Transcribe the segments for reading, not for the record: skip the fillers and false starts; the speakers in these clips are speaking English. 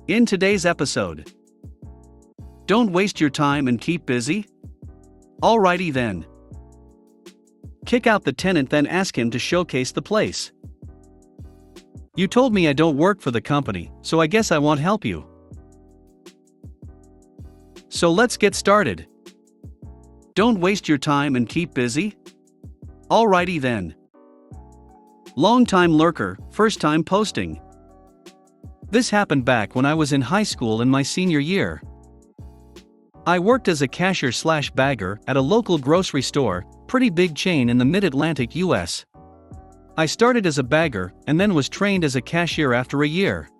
In today's episode, don't waste your time and keep busy? Alrighty then. Kick out the tenant, then ask him to showcase the place. You told me I don't work for the company, so I guess I won't help you. So let's get started. Don't waste your time and keep busy? Alrighty then. Long-time lurker, first-time posting. This happened back when I was in high school in my senior year. I worked as a cashier/bagger at a local grocery store, pretty big chain in the mid-Atlantic US. I started as a bagger and then was trained as a cashier after a year.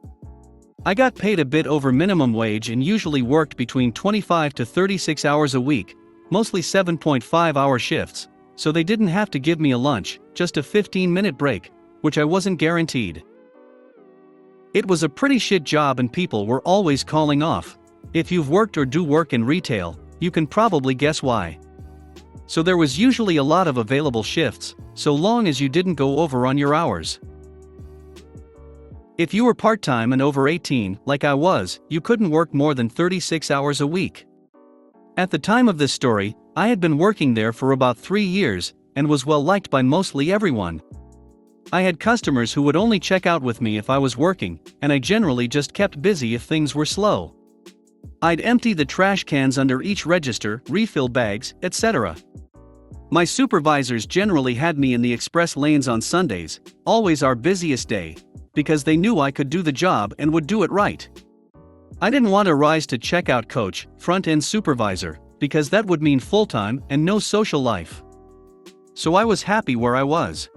I got paid a bit over minimum wage and usually worked between 25 to 36 hours a week, mostly 7.5-hour shifts, so they didn't have to give me a lunch, just a 15-minute break, which I wasn't guaranteed. It was a pretty shit job and people were always calling off. If you've worked or do work in retail, you can probably guess why. So there was usually a lot of available shifts, so long as you didn't go over on your hours. If you were part-time and over 18, like I was, you couldn't work more than 36 hours a week. At the time of this story, I had been working there for about 3 years, and was well liked by mostly everyone. I had customers who would only check out with me if I was working, and I generally just kept busy if things were slow. I'd empty the trash cans under each register, refill bags, etc. My supervisors generally had me in the express lanes on Sundays, always our busiest day, because they knew I could do the job and would do it right. I didn't want to rise to checkout coach, front-end supervisor, because that would mean full-time and no social life. So I was happy where I was.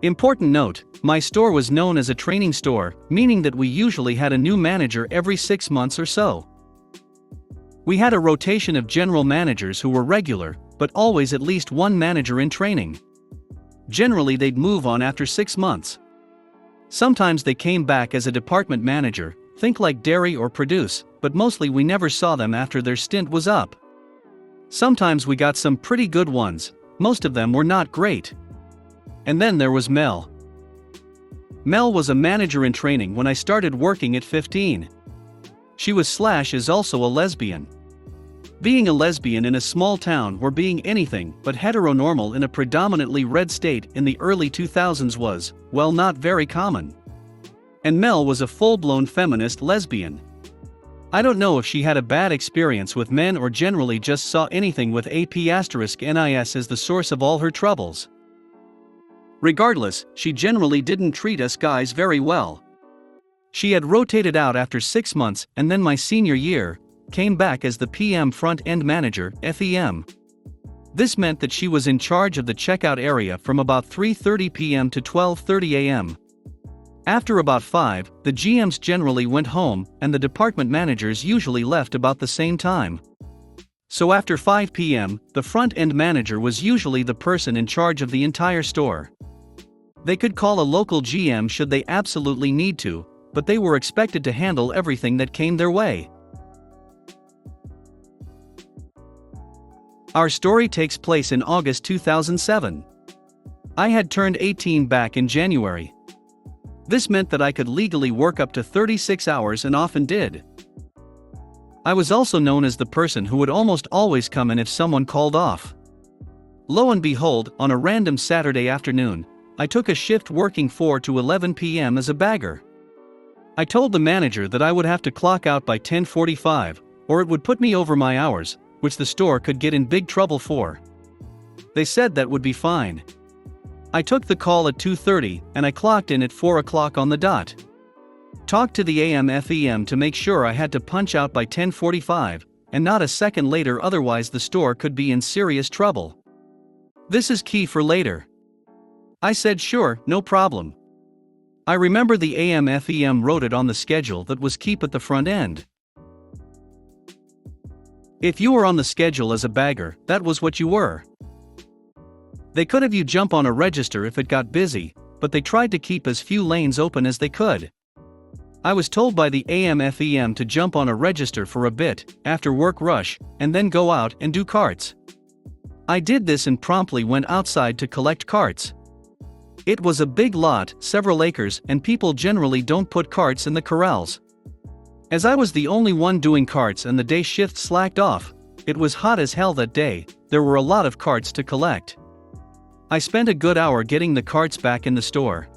Important note, my store was known as a training store, meaning that we usually had a new manager every 6 months or so. We had a rotation of general managers who were regular, but always at least one manager in training. Generally they'd move on after 6 months. Sometimes they came back as a department manager, think like dairy or produce, but mostly we never saw them after their stint was up. Sometimes we got some pretty good ones, most of them were not great. And then there was Mel. Mel was a manager in training when I started working at 15. She is also a lesbian. Being a lesbian in a small town or being anything but heteronormal in a predominantly red state in the early 2000s was, well, not very common. And Mel was a full-blown feminist lesbian. I don't know if she had a bad experience with men or generally just saw anything with *NIS as the source of all her troubles. Regardless, she generally didn't treat us guys very well. She had rotated out after 6 months and then my senior year, came back as the PM front-end manager, FEM. This meant that she was in charge of the checkout area from about 3:30 p.m. to 12:30 a.m. After about 5, the GMs generally went home and the department managers usually left about the same time. So after 5 p.m., the front-end manager was usually the person in charge of the entire store. They could call a local GM should they absolutely need to, but they were expected to handle everything that came their way. Our story takes place in August 2007. I had turned 18 back in January. This meant that I could legally work up to 36 hours and often did. I was also known as the person who would almost always come in if someone called off. Lo and behold, on a random Saturday afternoon, I took a shift working 4 to 11 p.m. as a bagger. I told the manager that I would have to clock out by 10:45, or it would put me over my hours, which the store could get in big trouble for. They said that would be fine. I took the call at 2:30 and I clocked in at 4 o'clock on the dot. Talked to the FEM to make sure I had to punch out by 10:45, and not a second later, otherwise the store could be in serious trouble. This is key for later. I said sure, no problem. I remember the FEM wrote it on the schedule that was keep at the front end. If you were on the schedule as a bagger, that was what you were. They could have you jump on a register if it got busy, but they tried to keep as few lanes open as they could. I was told by the FEM to jump on a register for a bit, after work rush, and then go out and do carts. I did this and promptly went outside to collect carts. It was a big lot, several acres, and people generally don't put carts in the corrals. As I was the only one doing carts and the day shift slacked off, it was hot as hell that day, there were a lot of carts to collect. I spent a good hour getting the carts back in the store.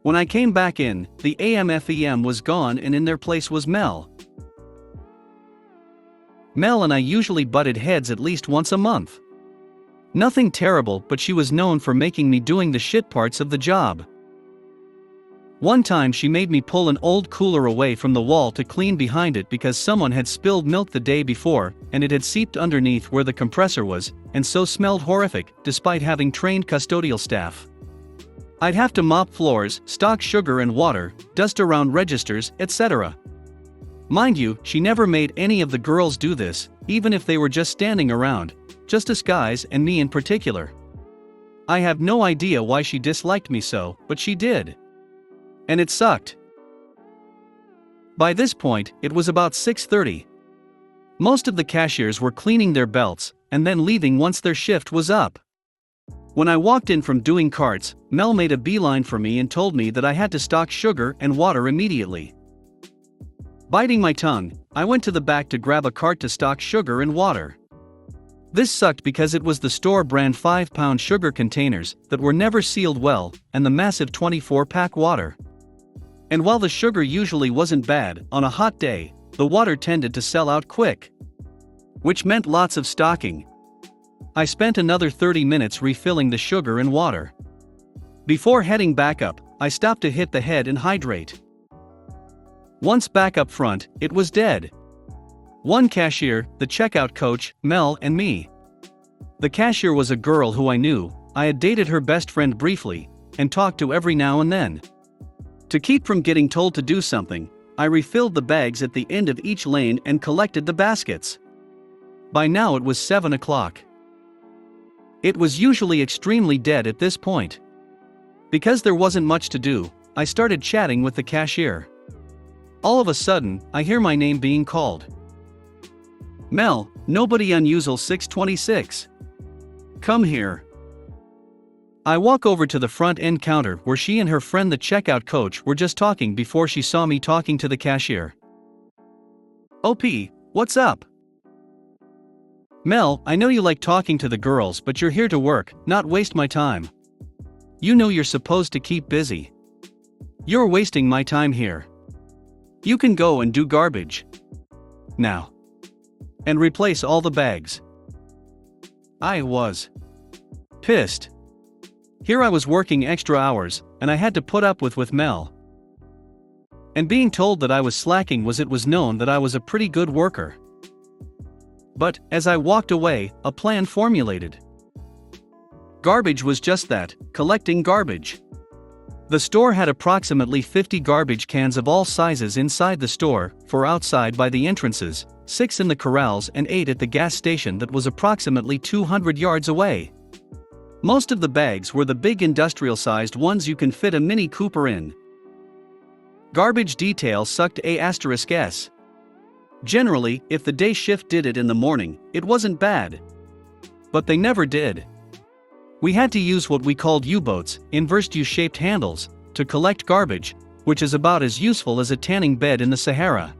When I came back in, the AMFEM was gone and in their place was Mel. Mel and I usually butted heads at least once a month. Nothing terrible, but she was known for making me doing the shit parts of the job. One time she made me pull an old cooler away from the wall to clean behind it because someone had spilled milk the day before, and it had seeped underneath where the compressor was, and so smelled horrific, despite having trained custodial staff. I'd have to mop floors, stock sugar and water, dust around registers, etc. Mind you, she never made any of the girls do this, even if they were just standing around, just us guys and me in particular. I have no idea why she disliked me so, but she did. And it sucked. By this point, it was about 6:30. Most of the cashiers were cleaning their belts, and then leaving once their shift was up. When I walked in from doing carts, Mel made a beeline for me and told me that I had to stock sugar and water immediately. Biting my tongue, I went to the back to grab a cart to stock sugar and water. This sucked because it was the store brand 5-pound sugar containers that were never sealed well, and the massive 24-pack water. And while the sugar usually wasn't bad, on a hot day, the water tended to sell out quick. Which meant lots of stocking. I spent another 30 minutes refilling the sugar and water. Before heading back up, I stopped to hit the head and hydrate. Once back up front, it was dead. One cashier, the checkout coach, Mel, and me. The cashier was a girl who I knew. I had dated her best friend briefly, and talked to every now and then. To keep from getting told to do something, I refilled the bags at the end of each lane and collected the baskets. By now it was 7 o'clock. It was usually extremely dead at this point. Because there wasn't much to do, I started chatting with the cashier. All of a sudden, I hear my name being called. Mel, nobody unusual 626. Come here. I walk over to the front end counter where she and her friend the checkout coach were just talking before she saw me talking to the cashier. OP, what's up? Mel, I know you like talking to the girls, but you're here to work, not waste my time. You know you're supposed to keep busy. You're wasting my time here. You can go and do garbage. Now. And replace all the bags. I was pissed. Here I was working extra hours, and I had to put up with Mel. And being told that I was slacking it was known that I was a pretty good worker. But, as I walked away, a plan formulated. Garbage was just that, collecting garbage. The store had approximately 50 garbage cans of all sizes inside the store, 4 outside by the entrances, 6 in the corrals and 8 at the gas station that was approximately 200 yards away. Most of the bags were the big industrial-sized ones you can fit a Mini Cooper in. Garbage detail sucked *S. Generally, if the day shift did it in the morning, it wasn't bad. But they never did. We had to use what we called U-boats, inversed U-shaped handles, to collect garbage, which is about as useful as a tanning bed in the Sahara.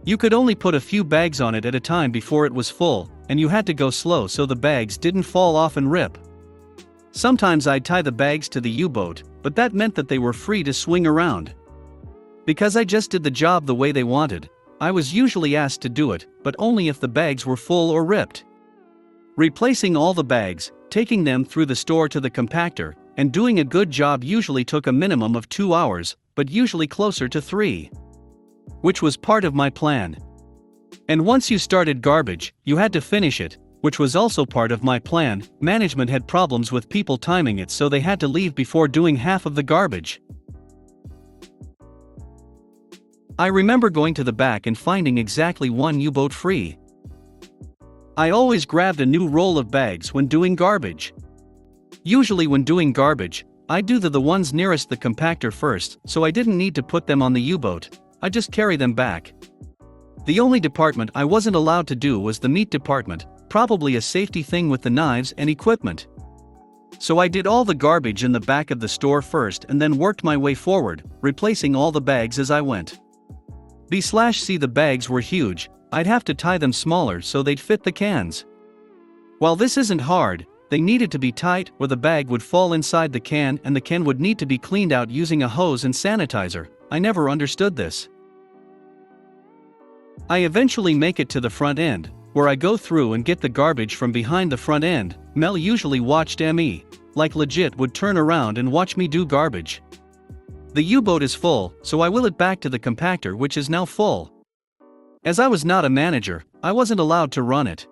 You could only put a few bags on it at a time before it was full, and you had to go slow so the bags didn't fall off and rip. Sometimes I'd tie the bags to the U-boat, but that meant that they were free to swing around. Because I just did the job the way they wanted, I was usually asked to do it, but only if the bags were full or ripped. Replacing all the bags, taking them through the store to the compactor, and doing a good job usually took a minimum of 2 hours, but usually closer to 3. Which was part of my plan. And once you started garbage, you had to finish it, which was also part of my plan. Management had problems with people timing it, so they had to leave before doing half of the garbage. I remember going to the back and finding exactly 1 U-boat free. I always grabbed a new roll of bags when doing garbage. Usually when doing garbage, I'd do the ones nearest the compactor first, so I didn't need to put them on the U-boat. I just carry them back. The only department I wasn't allowed to do was the meat department, probably a safety thing with the knives and equipment. So I did all the garbage in the back of the store first and then worked my way forward, replacing all the bags as I went. B/C the bags were huge, I'd have to tie them smaller so they'd fit the cans. While this isn't hard, they needed to be tight or the bag would fall inside the can and the can would need to be cleaned out using a hose and sanitizer. I never understood this. I eventually make it to the front end, where I go through and get the garbage from behind the front end. Mel usually watched me, like legit would turn around and watch me do garbage. The U-boat is full, so I wheel it back to the compactor which is now full. As I was not a manager, I wasn't allowed to run it.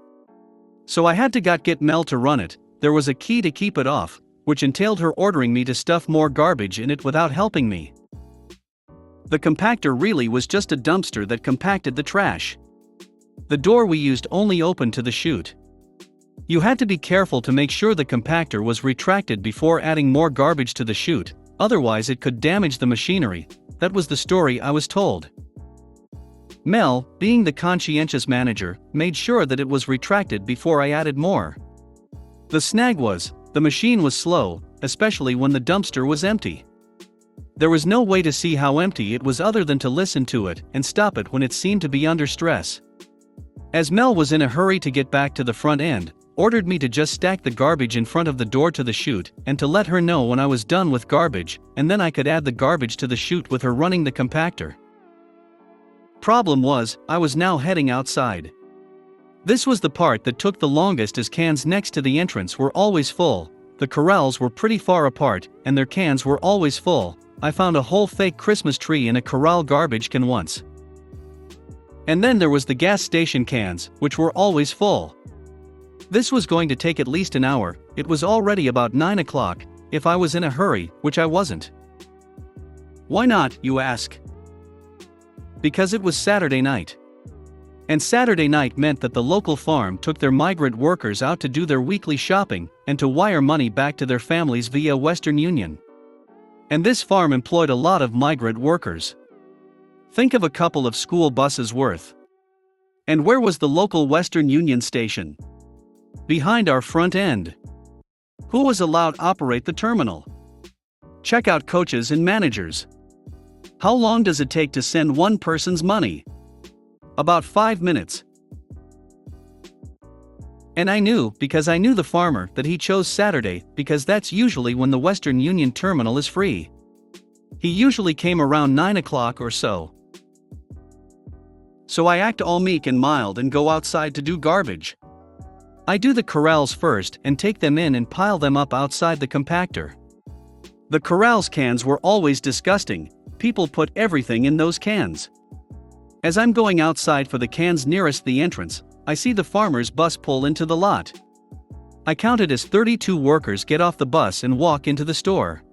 So I had to get Mel to run it. There was a key to keep it off, which entailed her ordering me to stuff more garbage in it without helping me. The compactor really was just a dumpster that compacted the trash. The door we used only opened to the chute. You had to be careful to make sure the compactor was retracted before adding more garbage to the chute, otherwise it could damage the machinery. That was the story I was told. Mel, being the conscientious manager, made sure that it was retracted before I added more. The snag was, the machine was slow, especially when the dumpster was empty. There was no way to see how empty it was other than to listen to it and stop it when it seemed to be under stress. As Mel was in a hurry to get back to the front end, ordered me to just stack the garbage in front of the door to the chute and to let her know when I was done with garbage, and then I could add the garbage to the chute with her running the compactor. Problem was, I was now heading outside. This was the part that took the longest as cans next to the entrance were always full, the corrals were pretty far apart, and their cans were always full. I found a whole fake Christmas tree in a corral garbage can once. And then there was the gas station cans, which were always full. This was going to take at least an hour. It was already about 9 o'clock, if I was in a hurry, which I wasn't. Why not, you ask? Because it was Saturday night. And Saturday night meant that the local farm took their migrant workers out to do their weekly shopping and to wire money back to their families via Western Union. And this farm employed a lot of migrant workers. Think of a couple of school buses worth. And where was the local Western Union station? Behind our front end. Who was allowed to operate the terminal? Checkout coaches and managers. How long does it take to send one person's money? About 5 minutes. And I knew, because I knew the farmer, that he chose Saturday because that's usually when the Western Union terminal is free. He usually came around 9 o'clock or so. So I act all meek and mild and go outside to do garbage. I do the corrals first and take them in and pile them up outside the compactor. The corrals cans were always disgusting. People put everything in those cans. As I'm going outside for the cans nearest the entrance, I see the farmer's bus pull into the lot. I counted as 32 workers get off the bus and walk into the store.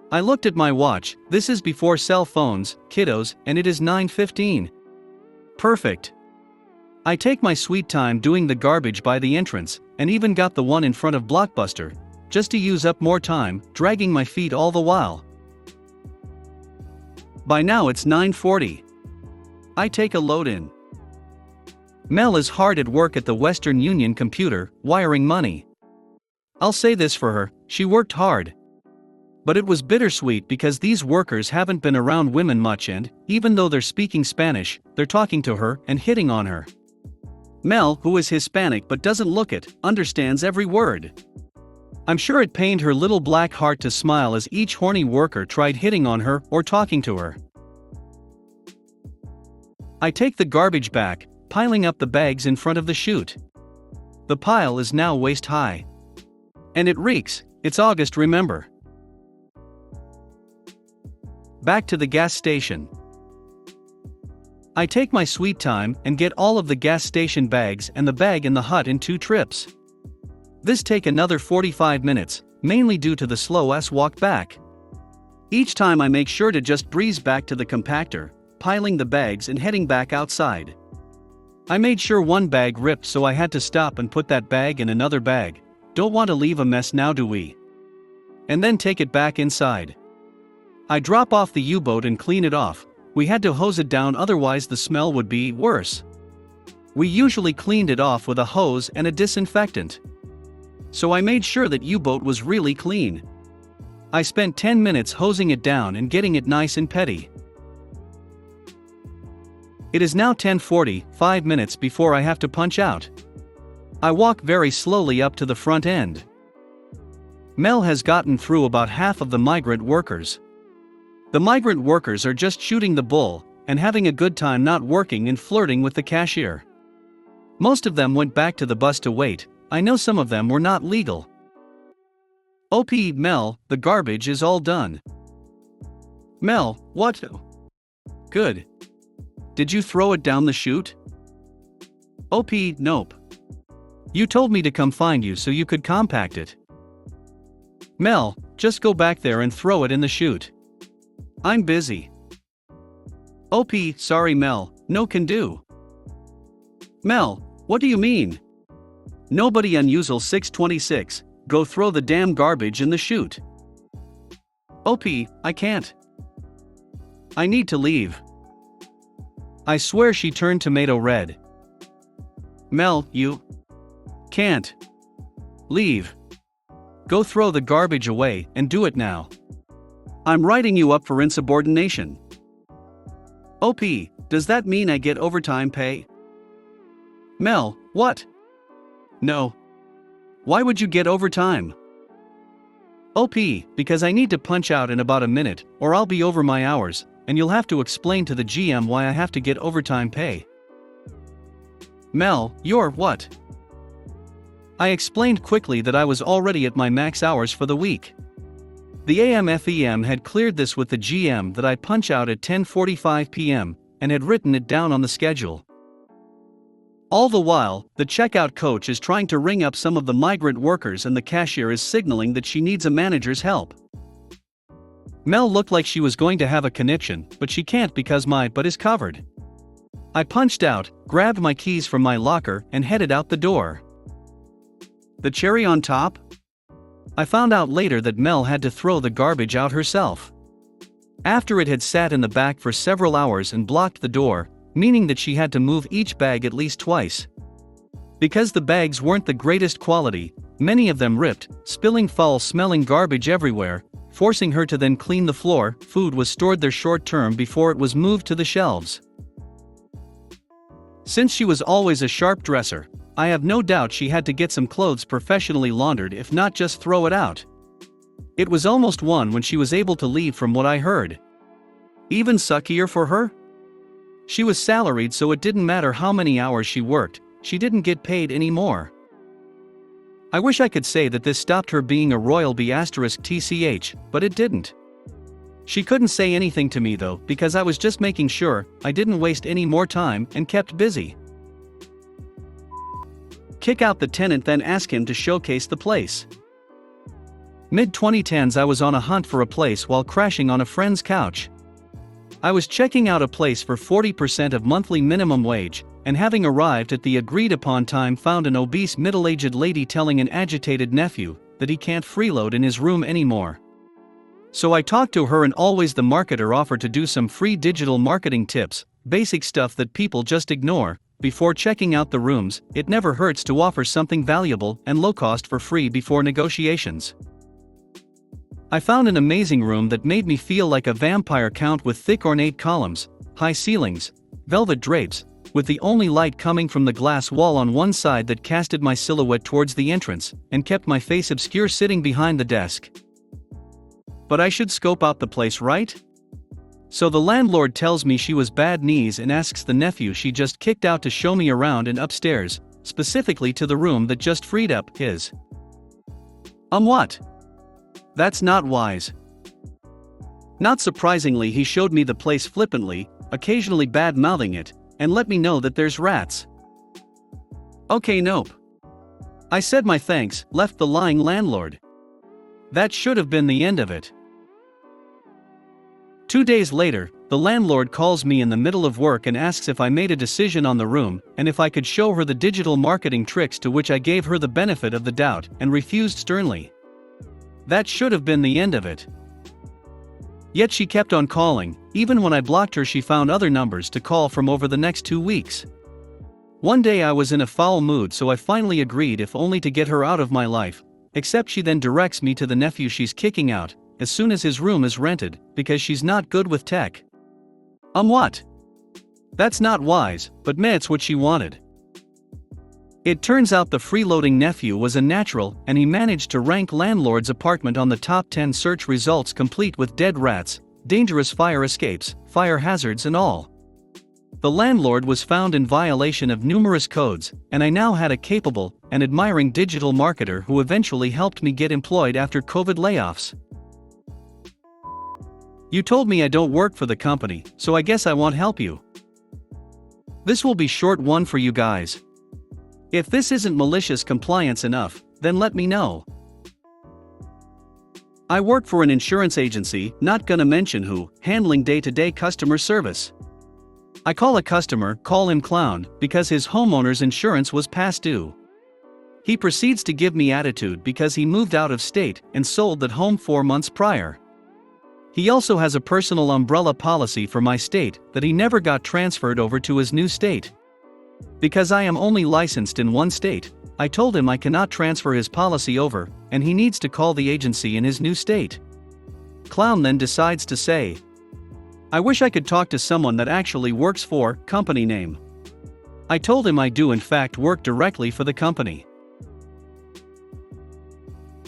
I looked at my watch. This is before cell phones, kiddos, and it is 9:15. Perfect. I take my sweet time doing the garbage by the entrance, and even got the one in front of Blockbuster, just to use up more time, dragging my feet all the while. By now it's 9:40. I take a load in. Mel is hard at work at the Western Union computer, wiring money. I'll say this for her, she worked hard. But it was bittersweet because these workers haven't been around women much and, even though they're speaking Spanish, they're talking to her and hitting on her. Mel, who is Hispanic but doesn't look it, understands every word. I'm sure it pained her little black heart to smile as each horny worker tried hitting on her or talking to her. I take the garbage back, piling up the bags in front of the chute. The pile is now waist high. And it reeks. It's August, remember. Back to the gas station. I take my sweet time and get all of the gas station bags and the bag in the hut in 2 trips. This take another 45 minutes, mainly due to the slow-ass walk back. Each time I make sure to just breeze back to the compactor, piling the bags and heading back outside. I made sure one bag ripped, so I had to stop and put that bag in another bag. Don't want to leave a mess now, do we? And then take it back inside. I drop off the U-boat and clean it off. We had to hose it down, otherwise the smell would be worse. We usually cleaned it off with a hose and a disinfectant. so I made sure that U-boat was really clean. I spent 10 minutes hosing it down and getting it nice and petty. It is now 10:40, 5 minutes before I have to punch out. I walk very slowly up to the front end. Mel has gotten through about half of the migrant workers. The migrant workers are just shooting the bull and having a good time not working and flirting with the cashier. Most of them went back to the bus to wait. I know some of them were not legal. OP, Mel, the garbage is all done. Mel, what? Good. Did you throw it down the chute? OP, nope. You told me to come find you so you could compact it. Mel, just go back there and throw it in the chute. I'm busy. OP, sorry Mel, no can do. Mel, what do you mean? Nobody unusual 626, go throw the damn garbage in the chute. OP, I can't. I need to leave. I swear she turned tomato red. Mel, you can't leave. Go throw the garbage away and do it now. I'm writing you up for insubordination. OP, does that mean I get overtime pay? Mel, what? No. Why would you get overtime? OP, because I need to punch out in about a minute, or I'll be over my hours, and you'll have to explain to the GM why I have to get overtime pay. Mel, you're what? I explained quickly that I was already at my max hours for the week. The AMFEM had cleared this with the GM that I punch out at 10:45 p.m. and had written it down on the schedule. All the while, the checkout coach is trying to ring up some of the migrant workers and the cashier is signaling that she needs a manager's help. Mel looked like she was going to have a conniption, but she can't because my butt is covered. I punched out, grabbed my keys from my locker, and headed out the door. The cherry on top? I found out later that Mel had to throw the garbage out herself. After it had sat in the back for several hours and blocked the door, meaning that she had to move each bag at least twice. Because the bags weren't the greatest quality, many of them ripped, spilling foul-smelling garbage everywhere, forcing her to then clean the floor. Food was stored there short term before it was moved to the shelves. Since she was always a sharp dresser, I have no doubt she had to get some clothes professionally laundered, if not just throw it out. It was almost 1 when she was able to leave, from what I heard. Even suckier for her? She was salaried, so it didn't matter how many hours she worked, she didn't get paid anymore. I wish I could say that this stopped her being a royal *TCH, but it didn't. She couldn't say anything to me though, because I was just making sure I didn't waste any more time and kept busy. Kick out the tenant, then ask him to showcase the place. Mid-2010s, I was on a hunt for a place while crashing on a friend's couch. I was checking out a place for 40% of monthly minimum wage, and having arrived at the agreed-upon time, found an obese middle-aged lady telling an agitated nephew that he can't freeload in his room anymore. So I talked to her, and always the marketer offered to do some free digital marketing tips, basic stuff that people just ignore. Before checking out the rooms, it never hurts to offer something valuable and low-cost for free before negotiations. I found an amazing room that made me feel like a vampire count, with thick ornate columns, high ceilings, velvet drapes, with the only light coming from the glass wall on one side that casted my silhouette towards the entrance, and kept my face obscure sitting behind the desk. But I should scope out the place, right? So the landlord tells me she was bad knees and asks the nephew she just kicked out to show me around and upstairs, specifically to the room that just freed up, his. What? That's not wise. Not surprisingly, he showed me the place flippantly, occasionally bad-mouthing it, and let me know that there's rats. Okay, nope. I said my thanks, left the lying landlord. That should have been the end of it. 2 days later, the landlord calls me in the middle of work and asks if I made a decision on the room, and if I could show her the digital marketing tricks, to which I gave her the benefit of the doubt, and refused sternly. That should have been the end of it. Yet she kept on calling. Even when I blocked her, she found other numbers to call from over the next 2 weeks. One day I was in a foul mood, so I finally agreed, if only to get her out of my life, except she then directs me to the nephew she's kicking out as soon as his room is rented because she's not good with tech. What? That's not wise, but meh, it's what she wanted. It turns out the freeloading nephew was a natural and he managed to rank Landlord's apartment on the top 10 search results, complete with dead rats, dangerous fire escapes, fire hazards and all. The landlord was found in violation of numerous codes, and I now had a capable and admiring digital marketer who eventually helped me get employed after COVID layoffs. You told me I don't work for the company, so I guess I won't help you. This will be short one for you guys. If this isn't malicious compliance enough, then let me know. I work for an insurance agency, not gonna mention who, handling day-to-day customer service. I call a customer, call him clown, because his homeowner's insurance was past due. He proceeds to give me attitude because he moved out of state and sold that home 4 months prior. He also has a personal umbrella policy for my state that he never got transferred over to his new state. Because I am only licensed in one state, I told him I cannot transfer his policy over, and he needs to call the agency in his new state. Clown then decides to say, I wish I could talk to someone that actually works for company name. I told him I do in fact work directly for the company.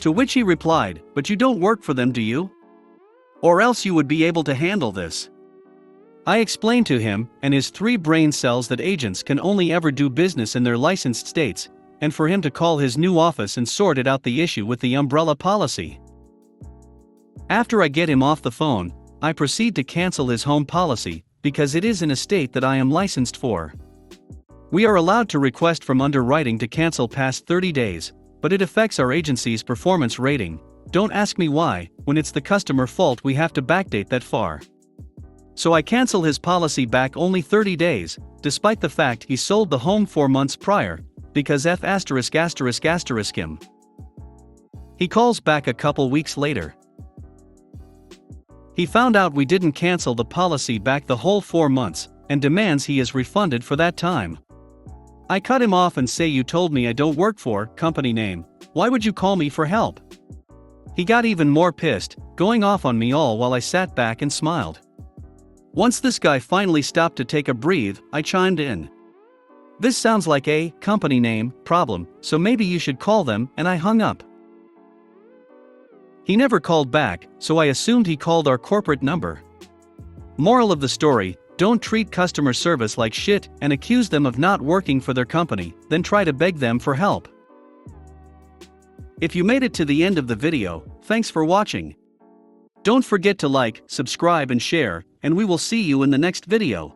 To which he replied, but you don't work for them, do you? Or else you would be able to handle this. I explained to him and his 3 brain cells that agents can only ever do business in their licensed states, and for him to call his new office and sort it out the issue with the umbrella policy. After I get him off the phone, I proceed to cancel his home policy, because it is in a state that I am licensed for. We are allowed to request from underwriting to cancel past 30 days, but it affects our agency's performance rating. Don't ask me why, when it's the customer fault we have to backdate that far. So I cancel his policy back only 30 days, despite the fact he sold the home 4 months prior, because F*** him. He calls back a couple weeks later. He found out we didn't cancel the policy back the whole 4 months, and demands he is refunded for that time. I cut him off and say, you told me I don't work for company name, why would you call me for help? He got even more pissed, going off on me all while I sat back and smiled. Once this guy finally stopped to take a breath, I chimed in. This sounds like a company name problem, so maybe you should call them, and I hung up. He never called back, so I assumed he called our corporate number. Moral of the story, don't treat customer service like shit and accuse them of not working for their company, then try to beg them for help. If you made it to the end of the video, thanks for watching. Don't forget to like, subscribe and share, and we will see you in the next video.